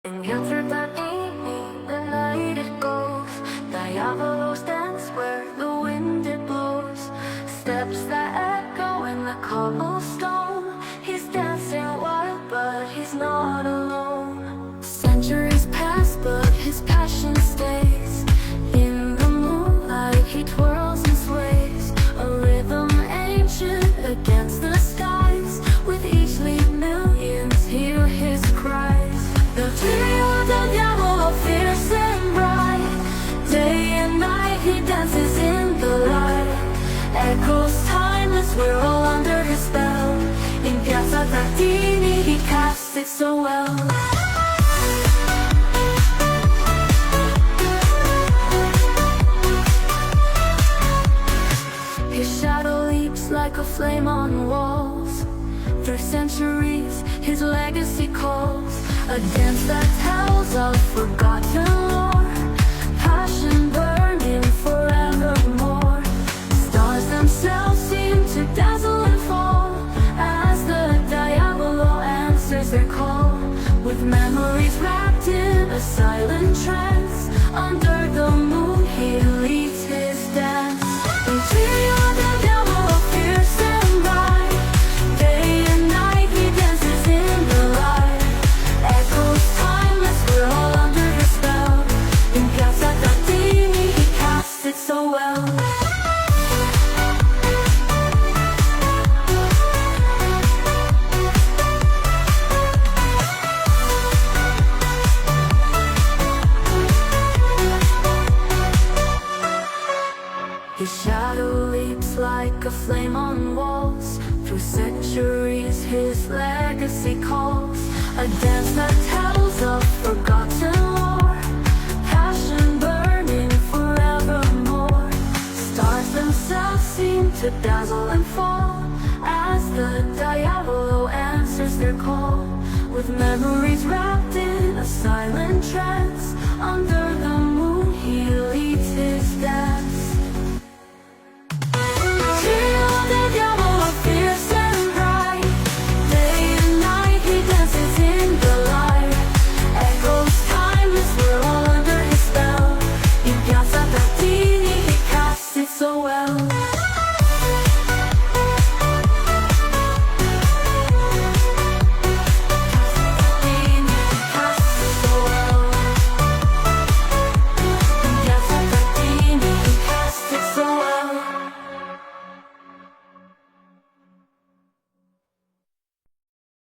In Giuseppe Tartini, the night it goes. Diavolo stands where the wind it blows. Steps that echo in the cobblestone. He's dancing wild, but he's not alone. Centuries pass, but his passion stays. In the moonlight, he twirls and sways. A rhythm ancient against the skies. With each leap, millions hear his cries. The trio del diavolo, fierce and bright. Day and night he dances in the light. Echoes timeless, we're all under his spell. In Piazza Tartini he casts it so well. His shadow leaps like a flame on walls. Through centuries his legacy calls. A dance that tells of forgotten lore. Passion burning forevermore. Stars themselves seem to dazzle and fall as the diavolo answers their call. With memories wrapped in a silent trance, under the moon he leads his dance. And trio del diavolo, fierce and bright. Day and night he dances in the light. Echoes timeless, we're all under his spell. In Piazza Tartini he casts it so well. His shadow leaps like a flame on walls. Through centuries his legacy calls. A dance that tells of forgotten lore. Passion burning forevermore. Stars themselves seem to dazzle and fall as the diavolo answers their call. With memories wrapped in a silent trance, under the moon